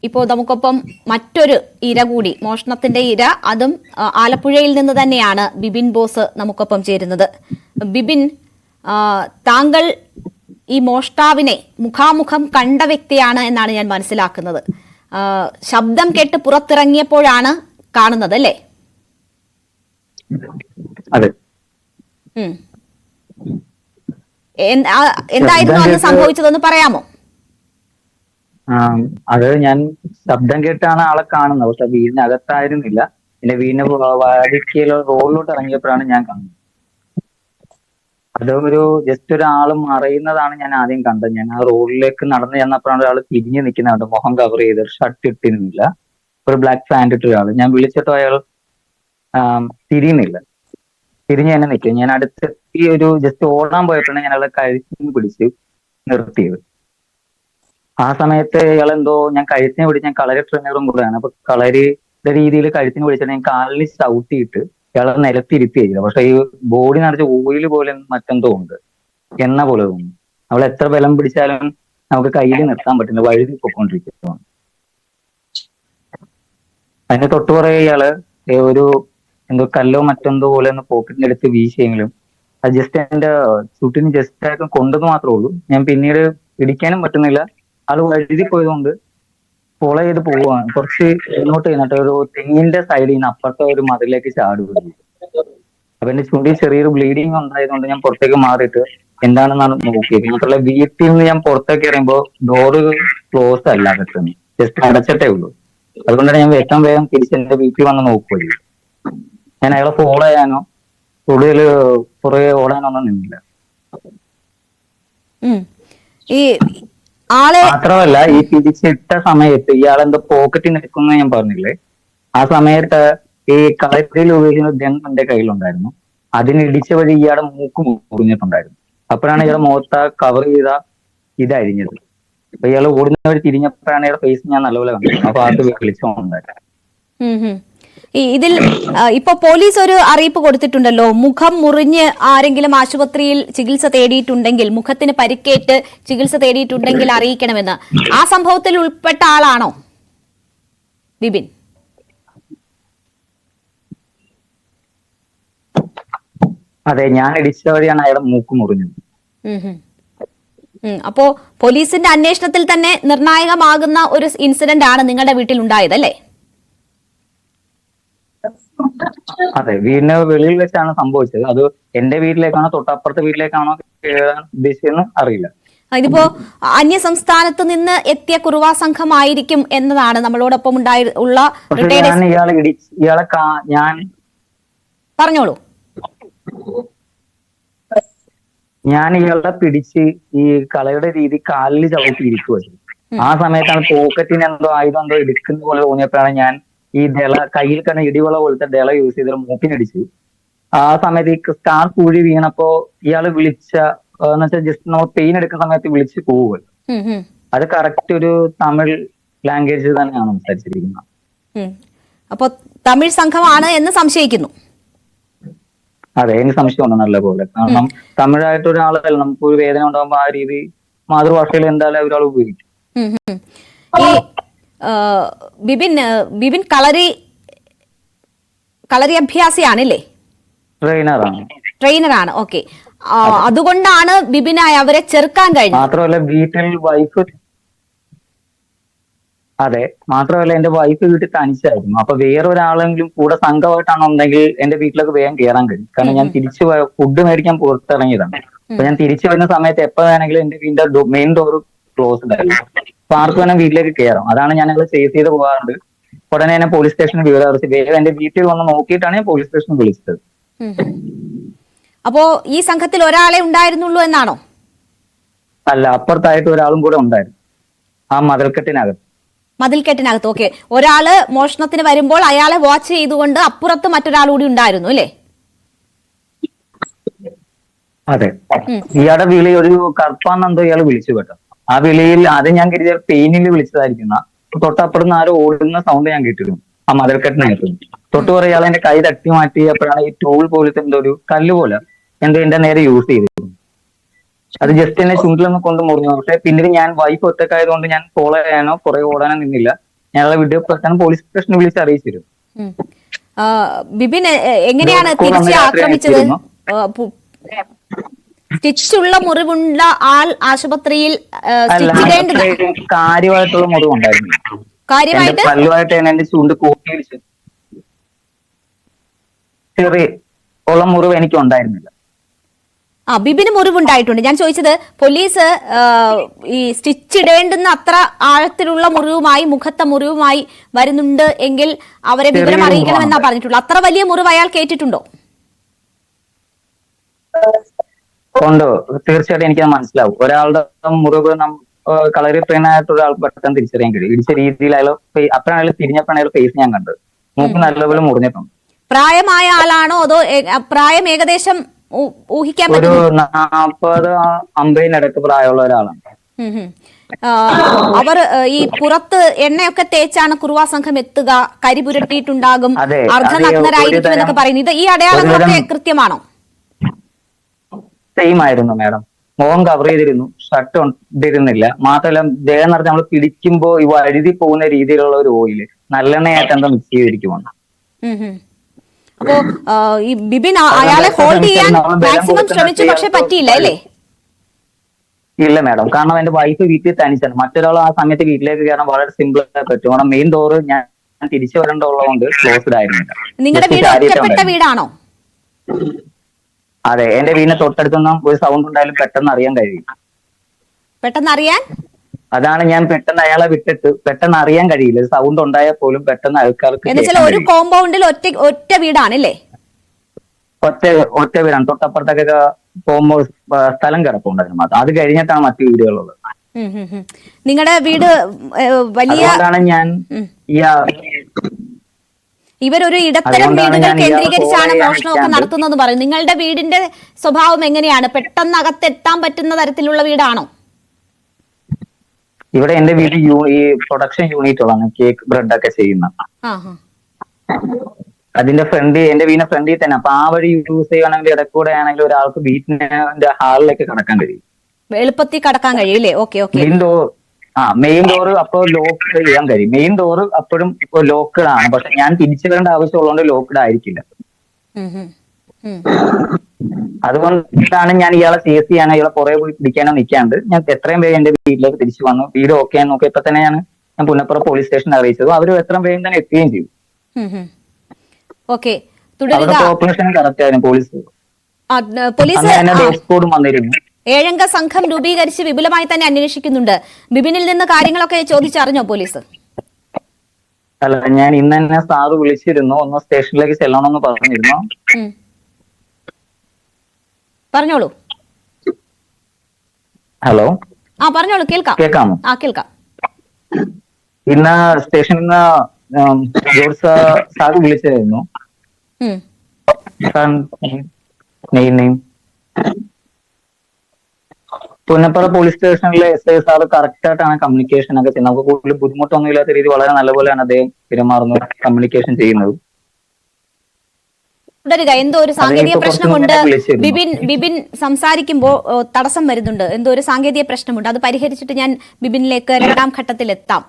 ഇപ്പോൾ നമുക്കൊപ്പം മറ്റൊരു ഇര കൂടി, മോഷണത്തിന്റെ ഇര, അതും ആലപ്പുഴയിൽ നിന്ന് തന്നെയാണ് ബിബിൻ ബോസ് നമുക്കൊപ്പം ചേരുന്നത്. ബിബിൻ, താങ്കൾ ഈ മോഷ്ടാവിനെ മുഖാമുഖം കണ്ട വ്യക്തിയാണ് എന്നാണ് ഞാൻ മനസ്സിലാക്കുന്നത്. ശബ്ദം കേട്ട് പുറത്തിറങ്ങിയപ്പോഴാണ് കാണുന്നത്, അല്ലേ? എന്തായിരുന്നു അന്ന് സംഭവിച്ചതെന്ന് പറയാമോ? അത് ഞാൻ ശബ്ദം കേട്ടാണ് ആളെ കാണുന്നത്. പക്ഷെ വീടിനകത്തായിരുന്നില്ല. പിന്നെ വീടിന് വാതിക്കലോ റോഡിലോട്ട് ഇറങ്ങിയപ്പോഴാണ് ഞാൻ കാണുന്നത്. അതൊരു ജസ്റ്റ് ഒരാൾ മറയുന്നതാണ് ഞാൻ ആദ്യം കണ്ടത്. ഞാൻ ആ റോഡിലേക്ക് നടന്നു ചെന്നപ്പോഴാണ് ഒരാൾ തിരിഞ്ഞു നിൽക്കുന്നുണ്ട്, മുഖം കവർ ചെയ്ത്, ഷർട്ട് ഇട്ടിരുന്നില്ല, ഒരു ബ്ലാക്ക് പാന്റ് ഇട്ട ഒരാൾ. ഞാൻ വിളിച്ചിട്ടോ അയാൾ തിരിയുന്നില്ല, തിരിഞ്ഞ് തന്നെ നിൽക്കും. ഞാൻ അടുത്തെത്തി ഒരു ജസ്റ്റ് ഓടാൻ പോയപ്പോഴാണ് ഞാൻ അയാളെ കഴുത്തിന് പിടിച്ച് നിർത്തിയത്. ആ സമയത്ത് ഇയാളെന്തോ, ഞാൻ കഴുത്തിനെ പിടിച്ച്, ഞാൻ കളരി ട്രെയിനറും കൂടെയാണ്, അപ്പൊ കളരിയുടെ രീതിയിൽ കഴുത്തിന് പിടിച്ചിട്ട് ഞാൻ കാലിൽ ചവിട്ടിയിട്ട് ഇയാളെ നിലത്തിരുത്തി ചെയ്തത്. പക്ഷെ ഈ ബോഡി നിറച്ച് ഓയിൽ പോലെ മറ്റെന്തോ ഉണ്ട്, എണ്ണ പോലെ തോന്നുന്നു. അവൾ എത്ര ബലം പിടിച്ചാലും നമുക്ക് കയ്യിൽ നിർത്താൻ പറ്റില്ല, വഴുതി പൊക്കോണ്ടിരിക്കുകയാണ്. അതിന് തൊട്ടുപുറകെ ഇയാള് ഒരു എന്തോ കല്ലോ മറ്റെന്തോ പോലെ ഒന്ന് പോക്കറ്റിന്റെ അടുത്ത് വീശിയെങ്കിലും അത് ജസ്റ്റ് എന്റെ ചുട്ടിന് ജസ്റ്റ് ആയിട്ട് കൊണ്ടെന്ന് മാത്രമേ ഉള്ളൂ. ഞാൻ പിന്നീട് പിടിക്കാനും പറ്റുന്നില്ല. ആള് വഴുതി പോയതുകൊണ്ട് ഫോളോ ചെയ്ത് പോവുകയാണ്. കുറച്ച് മുന്നോട്ട് കഴിഞ്ഞിട്ട് ഒരു തെങ്ങിന്റെ സൈഡിൽ നിന്ന് അപ്പുറത്തെ ഒരു മതിലേക്ക് ചാടുകയും. അപ്പൊ എന്റെ ചുണ്ടിൽ ചെറിയൊരു ബ്ലീഡിങ് ഉണ്ടായതുകൊണ്ട് ഞാൻ പുറത്തേക്ക് മാറിയിട്ട് എന്താണെന്നാണ് നോക്കിയത്. മാത്രമല്ല വീട്ടിൽ നിന്ന് ഞാൻ പുറത്തേക്ക് ഇറങ്ങുമ്പോൾ ഡോറ് ക്ലോസ് അല്ല, അകത്തുനിന്ന് ജസ്റ്റ് അടച്ചിട്ടേ ഉള്ളൂ. അതുകൊണ്ടാണ് ഞാൻ വേഗം തിരിച്ച് എന്റെ വീട്ടിൽ വന്ന് നോക്കുകയും. ഞാൻ അയാളെ ഫോളോ ചെയ്യാനോ കൂടുതൽ പുറകെ ഓടാനോ ഒന്നും നിന്നില്ല. മാത്രമല്ല ഈ പിടിച്ചിട്ട സമയത്ത് ഇയാളെന്തോ പോക്കറ്റിൽ നിൽക്കുന്ന ഞാൻ പറഞ്ഞില്ലേ, ആ സമയത്ത് ഈ കളത്തിൽ ഉപയോഗിക്കുന്ന ഗൺ എന്റെ കയ്യിലുണ്ടായിരുന്നു. അതിനിടിച്ച വഴി ഇയാളുടെ മൂക്ക് മുറിഞ്ഞിട്ടുണ്ടായിരുന്നു. അപ്പോഴാണ് ഇയാളെ മുഖത്ത് കവർ ചെയ്ത ഇത് അരിഞ്ഞത്. അപ്പൊ ഇയാൾ ഓടുന്ന വഴി തിരിഞ്ഞപ്പോഴാണ് ഇയാളുടെ ഫേസ് ഞാൻ നല്ലപോലെ കണ്ടത്. അപ്പൊ അത് വിളിച്ചോണ്ടായിരുന്നു. ഇതിൽ ഇപ്പൊ പോലീസ് ഒരു അറിയിപ്പ് കൊടുത്തിട്ടുണ്ടല്ലോ, മുഖം മുറിഞ്ഞ് ആരെങ്കിലും ആശുപത്രിയിൽ ചികിത്സ തേടിയിട്ടുണ്ടെങ്കിൽ, മുഖത്തിന് പരിക്കേറ്റ് ചികിത്സ തേടിയിട്ടുണ്ടെങ്കിൽ അറിയിക്കണമെന്ന്. ആ സംഭവത്തിൽ ഉൾപ്പെട്ട ആളാണോ ബിബിൻ? അതെ, ഞാൻ ഇടിച്ച വഴിയാണ് അയാളുടെ മൂക്ക് മുറിഞ്ഞത്. അപ്പോ പോലീസിന്റെ അന്വേഷണത്തിൽ തന്നെ നിർണായകമാകുന്ന ഒരു ഇൻസിഡന്റ് ആണ് നിങ്ങളുടെ വീട്ടിൽ ഉണ്ടായത്, അല്ലേ? അതെ, വീടിന് വെളിയിൽ വെച്ചാണ് സംഭവിച്ചത്. അത് എന്റെ വീട്ടിലേക്കാണോ തൊട്ടപ്പുറത്തെ വീട്ടിലേക്കാണോ ഉദ്ദേശിച്ചതെന്ന് അറിയില്ല. ഇതിപ്പോ അന്യ സംസ്ഥാനത്ത് നിന്ന് എത്തിയ കുറുവാ സംഘമായിരിക്കും എന്നതാണ് നമ്മളോടൊപ്പം ഉള്ള. പറഞ്ഞോളൂ. ഞാൻ ഇയാളെ പിടിച്ച് ഈ കളയുടെ രീതി കാലിൽ ചവിട്ടിയിരിക്കുമായിരുന്നു. ആ സമയത്താണ് പോക്കറ്റിന് എന്തോ ആയുധം എന്തോ എടുക്കുന്ന പോലെ തോന്നിയപ്പോഴാണ് ഞാൻ ഈ ദള കയ്യിൽ തന്നെ ഇടിവള പോലത്തെ ദള യൂസ് ചെയ്തിട്ട് മൂക്കിനടിച്ചു. ആ സമയത്ത് ഈ സ്കാർ കുഴി വീണപ്പോ ഇയാള് വിളിച്ച എന്ന് വെച്ചാൽ ജസ്റ്റ് നമ്മൾ പെയിൻ എടുക്കുന്ന സമയത്ത് വിളിച്ച് പോവുമല്ലോ, അത് കറക്റ്റ് ഒരു തമിഴ് ലാംഗ്വേജ് തന്നെയാണ് സംസാരിച്ചിരിക്കുന്നത്. അപ്പൊ തമിഴ് സംഘമാണ് എന്ന് സംശയിക്കുന്നു. അതെ, എനിക്ക് സംശയമുണ്ട് നല്ല പോലെ. കാരണം തമിഴായിട്ട് ഒരാളല്ല, നമുക്ക് ഒരു വേദന ഉണ്ടാകുമ്പോൾ ആ രീതി മാതൃഭാഷയിൽ എന്തായാലും ഒരാൾ ഉപയോഗിക്കും. ബിബിൻ കളരി അഭ്യാസിയാണല്ലേ? ട്രെയിനറാണ്. ഓക്കെ, അതുകൊണ്ടാണ് ബിബിനായി അവരെ ചെറുക്കാൻ കഴിഞ്ഞത്. മാത്രമല്ല വീട്ടിൽ വൈഫ്, അതെ, മാത്രമല്ല എന്റെ വൈഫ് വീട്ടിൽ തനിച്ചായിരുന്നു. അപ്പൊ വേറൊരാളെങ്കിലും കൂടെ സംഘമായിട്ടാണുണ്ടെങ്കിൽ എന്റെ വീട്ടിലേക്ക് വേഗം കയറാൻ കഴിയും. കാരണം ഞാൻ തിരിച്ചു ഫുഡ് മേടിക്കാൻ പുറത്തിറങ്ങിയതാണ്. അപ്പൊ ഞാൻ തിരിച്ചു വരുന്ന സമയത്ത് എപ്പോ വേണമെങ്കിലും എന്റെ വീടിന്റെ മെയിൻ ഡോർ ക്ലോസ്ഡ് ആയിരുന്നു. അപ്പൊ ആർക്ക് വേണം വീട്ടിലേക്ക് കയറാം. അതാണ് ഞാൻ ഞങ്ങൾ സേഫ് ചെയ്ത് പോകാറുണ്ട്. ഉടനെ തന്നെ പോലീസ് സ്റ്റേഷനിൽ വിവരം അറിയിച്ച് വേഗം എന്റെ വീട്ടിൽ വന്ന് നോക്കിയിട്ടാണ് ഞാൻ പോലീസ് സ്റ്റേഷനിൽ വിളിച്ചത്. അപ്പോ ഈ സംഘത്തിൽ ഒരാളെ ഉണ്ടായിരുന്നുള്ളൂ എന്നാണോ? അല്ല, അപ്പുറത്തായിട്ട് ഒരാളും കൂടെ ഉണ്ടായിരുന്നു, ആ മതിൽക്കെട്ടിനകത്ത്. ഓക്കെ. ഒരാള് മോഷണത്തിന് വരുമ്പോൾ അയാളെ വാച്ച് ചെയ്തുകൊണ്ട് അപ്പുറത്ത് മറ്റൊരാൾ കൂടി ഉണ്ടായിരുന്നു, അല്ലേ? അതെ, ഇയാളുടെ വിളി ഒരു കറുപ്പാന്നെന്തോ ഇയാൾ വിളിച്ചു കേട്ടോ. ആ വിളിയിൽ ആദ്യം ഞാൻ കരുതിയ പെയിനിൽ വിളിച്ചതായിരിക്കുന്ന, തൊട്ടപ്പുറത്ത് ആരോ ഓടുന്ന സൗണ്ട് ഞാൻ കേട്ടിരുന്നു ആ മതിൽക്കെട്ടിനകത്ത്. തൊട്ടുപുറകെ ഇയാൾ എന്റെ കൈ തട്ടി മാറ്റിയപ്പോഴാണ് ഈ ടൂൾ പോലത്തെ എന്തോ ഒരു കല്ല് പോലെ എന്തോ എന്റെ നേരെ യൂസ് ചെയ്തിരുന്നു. അത് ജസ്റ്റ് എന്നെ ചുണ്ടിലൊന്ന് കൊണ്ട് മുറിഞ്ഞു. പക്ഷെ പിന്നീട് ഞാൻ വൈഫ് ഒറ്റക്കായതുകൊണ്ട് ഞാൻ ഫോളോ ചെയ്യാനോ പുറകെ ഓടാനോ നിന്നില്ല. ഞങ്ങളെ വീഡിയോ പെട്ടെന്ന് പോലീസ് സ്റ്റേഷനിൽ വിളിച്ച് അറിയിച്ചിരുന്നു. ഉം. ആ, ബിബിൻ എങ്ങനെയാണ് സ്കൂൾ അന്ന് തിരിച്ച് രാത്രി ആക്രമിച്ചത്? അയച്ചിരുന്നു. സ്റ്റിച്ചുള്ള മുറിവുള്ള ആൾ ആശുപത്രിയിൽ അല്ല, സ്റ്റിച്ചിടേണ്ടത് അത്രയും കാര്യമായിട്ടുള്ള മുറിവ് ഉണ്ടായിരുന്നില്ല. എന്റെ കാര്യമായിട്ട് പല്ലുമായിട്ട് തന്നെ എന്റെ ചൂണ്ട് കൂട്ടിയിടിച്ചു ചെറിയ ഉള്ള മുറിവ് എനിക്ക് ഉണ്ടായിരുന്നില്ല. ബിബിന് മുറിവുണ്ടായിട്ടുണ്ട്. ഞാൻ ചോദിച്ചത് പോലീസ് ഈ സ്റ്റിച്ച് ഇടേണ്ടുന്ന അത്ര ആഴത്തിലുള്ള മുറിവുമായി മുഖത്തെ മുറിവുമായി വരുന്നുണ്ട് എങ്കിൽ അവരെ വിവരം ചെറിയ അറിയിക്കണമെന്നാ മുറിവാണ്. പറഞ്ഞിട്ടുള്ളൂ. അത്ര വലിയ മുറിവ് അയാൾ കേട്ടിട്ടുണ്ടോ? ഉണ്ടോ? തീർച്ചയായിട്ടും എനിക്കത് മനസ്സിലാവും. ഒരാളുടെ മുറിവ് കളറി ട്രെയിനായിട്ട് ഒരാൾക്ക് പെട്ടെന്ന് തിരിച്ചറിയാൻ കഴിയും. ഇടിച്ച രീതിയിൽ അയാൾ അപ്പോഴാണ് അയാൾ തിരിഞ്ഞപ്പോഴാണ് അയാൾ ഫേസ് ഞാൻ കണ്ടത്. മൂക്ക് നല്ലപോലെ മുറിഞ്ഞിട്ടുണ്ട്. പ്രായമായ ആളാണോ അതോ പ്രായം ഏകദേശം ഊഹിക്കാൻ ഒരു പറ്റും? 40-50 പ്രായമുള്ള ഒരാളാണ്. അവർ ഈ പുറത്ത് എണ്ണയൊക്കെ തേച്ചാണ് കുറുവാ സംഘം എത്തുക, കരി പുരട്ടിയിട്ടുണ്ടാകും, അതെ, അർദ്ധനഗ്നരായിരിക്കും ഒരു എന്നൊക്കെ തരം- പറയുന്നു. ഇത് ഈ അടയാളങ്ങളൊക്കെ ഒരുതരം- കൃത്യമാണോ? സെയിം ആയിരുന്നു മാഡം. മുഖം കവർ ചെയ്തിരുന്നു, ഷർട്ട് ഇട്ടിരുന്നില്ല. മാത്രമല്ല ദേഹം നിറച്ച് നമ്മൾ പിടിക്കുമ്പോ ഈ വഴുതി പോകുന്ന രീതിയിലുള്ള ഒരു ഓയില് നല്ലെണ്ണയായിട്ട് എന്തോ മിക്സ് ചെയ്തിരിക്കുവാണ്. അപ്പോ ഈ ബിബിൻ അയാളെ ഹോൾഡ് ചെയ്യാൻ മാക്സിമം ശ്രമിച്ചു, പക്ഷെ പറ്റിയില്ല അല്ലേ? ഇല്ല മാഡം, കാരണം എന്റെ വൈഫ് വീട്ടിൽ തനിച്ചാണ്. മറ്റൊരാൾ ആ സമയത്ത് വീട്ടിലേക്ക് കയറാൻ വളരെ സിമ്പിൾ ആയി പറ്റും. കാരണം മെയിൻ ഡോറ് ഞാൻ തിരിച്ചു വരേണ്ടതുള്ളതുകൊണ്ട് ക്ലോസ്ഡ് ആയിരുന്നില്ല. നിങ്ങളുടെ വീട് Just ഒറ്റപ്പെട്ട ചാരിയിട്ടാണ്. വീടാണോ? അതെ, എന്റെ വീടിന് തൊട്ടടുത്തൊന്നും ഒരു സൗണ്ട് ഉണ്ടായാലും പെട്ടെന്ന് അറിയാൻ കഴിയും. പെട്ടെന്ന് അറിയാൻ അതാണ് ഞാൻ പെട്ടെന്ന് അയാളെ വിട്ടിട്ട് പെട്ടെന്ന് അറിയാൻ കഴിയില്ല. സൗണ്ട് ഉണ്ടായാൽ പോലും പെട്ടെന്ന് ആൾക്കാർക്ക് എന്നുവെച്ചാൽ കേൾക്കാൻ ഒരു കഴിയും. കോമ്പൗണ്ടിൽ ഒറ്റ വീടാണല്ലേ? ഒറ്റ വീടാണ്. തൊട്ടപ്പുറത്തൊക്കെ പോകുമ്പോൾ സ്ഥലം കിടപ്പുണ്ടായിരുന്നു മാത്രം. അത് കഴിഞ്ഞിട്ടാണ് മറ്റു വീടുകളുള്ളത്. നിങ്ങളുടെ വീട് വലിയ അതുകൊണ്ടാണ് ഞാൻ ഉം. ഈ ഇവരൊരു ഇടത്തരം അതുകൊണ്ടാണ് വീടുകൾ ഞാൻ ഇയാളെ കേന്ദ്രീകരിച്ചാണ് follow ചെയ്യാൻ മോഷണമൊക്കെ നിൽക്കാണ്ട്. നടത്തുന്നതെന്ന് പറയും. നിങ്ങളുടെ വീടിന്റെ സ്വഭാവം എങ്ങനെയാണ്? പെട്ടെന്ന് അകത്തെത്താൻ പറ്റുന്ന തരത്തിലുള്ള വീടാണോ? ഇവിടെ എന്റെ വീട്ടിൽ ഈ പ്രൊഡക്ഷൻ യൂണിറ്റുകളാണ് കേക്ക് ബ്രെഡ് ഒക്കെ ചെയ്യുന്ന. അതിന്റെ എന്റെ വീടിന്റെ ഫ്രണ്ടിൽ തന്നെ. അപ്പൊ ആ വഴി യൂസ് ചെയ്യുകയാണെങ്കിൽ ഇടക്കൂടെ ആണെങ്കിൽ ഒരാൾക്ക് വീട്ടിന്റെ ഹാളിലേക്ക് കടക്കാൻ കഴിയും. എളുപ്പത്തിൽ കടക്കാൻ കഴിയും അല്ലേ? Okay okay. മെയിൻ ഡോറ് അപ്പോൾ ലോക്ക് ചെയ്യാൻ കഴിയും. മെയിൻ ഡോറ് അപ്പോഴും ലോക്ക്ഡ് ആണ്. പക്ഷെ ഞാൻ തിരിച്ചു വരേണ്ട ആവശ്യമുള്ളതുകൊണ്ട് ലോക്ക്ഡ് ആയിരിക്കില്ല. അതുകൊണ്ടാണ് ഞാൻ ഇയാളെ ചേസ് ചെയ്യാനോ ഇയാളെ പുറകെ പോയി പിടിക്കാനോ നിൽക്കാണ്ട് ഞാൻ എത്രയും വേഗം എന്റെ വീട്ടിലേക്ക് തിരിച്ചു വന്നു. വീട് ഓക്കെ ആണെന്ന് നോക്കി. ഇപ്പൊ തന്നെ ഞാൻ പുന്നപ്പുറ പോലീസ് സ്റ്റേഷനിൽ അറിയിച്ചത്. അവർ എത്രയും വേഗം തന്നെ എത്തുകയും ചെയ്തു. ഓക്കെ, തുടരുക. ഓപ്പറേഷൻ കറക്റ്റ് ആയിരുന്നു. പോലീസ് ഡോഗ് സ്ക്വാഡും വന്നിരുന്നു. 7 അംഗ സംഘം രൂപീകരിച്ച് വിപുലമായി തന്നെ അന്വേഷിക്കുന്നുണ്ട്. ബിബിനിൽ നിന്ന് കാര്യങ്ങളൊക്കെ ചോദിച്ചറിഞ്ഞോ പോലീസ്? അല്ല, ഞാൻ ഇന്ന് തന്നെ സാറ് വിളിച്ചിരുന്നു. ഒന്ന് സ്റ്റേഷനിലേക്ക് ചെല്ലണമെന്ന് പറഞ്ഞിരുന്നു. പറഞ്ഞോളൂ. ഹലോ, പറഞ്ഞോളൂ, കേൾക്കാം. കേൾക്കാമോ? കേൾക്കാം. ഇന്ന് സ്റ്റേഷനിൽ നിന്ന് ജോർജ് സാറ് വിളിച്ചിരുന്നു. പുന്നപ്പുറ പോലീസ് സ്റ്റേഷനിലെ SI സാറ് കറക്റ്റ് ആയിട്ടാണ് കമ്മ്യൂണിക്കേഷൻ ഒക്കെ ചെയ്യുന്നത്. നമുക്ക് കൂടുതൽ ബുദ്ധിമുട്ടൊന്നും ഇല്ലാത്ത രീതി വളരെ നല്ലപോലെയാണ് അദ്ദേഹം പെരുമാറുന്നത്, കമ്മ്യൂണിക്കേഷൻ ചെയ്യുന്നത്. തുടരുക. എന്തോ ഒരു സാങ്കേതിക പ്രശ്നമുണ്ട്. ബിബിൻ സംസാരിക്കുമ്പോ തടസ്സം വരുന്നുണ്ട്. എന്തോ ഒരു സാങ്കേതിക പ്രശ്നമുണ്ട്. അത് പരിഹരിച്ചിട്ട് ഞാൻ ബിബിനിലേക്ക് 2ാം ഘട്ടത്തിൽ എത്താം.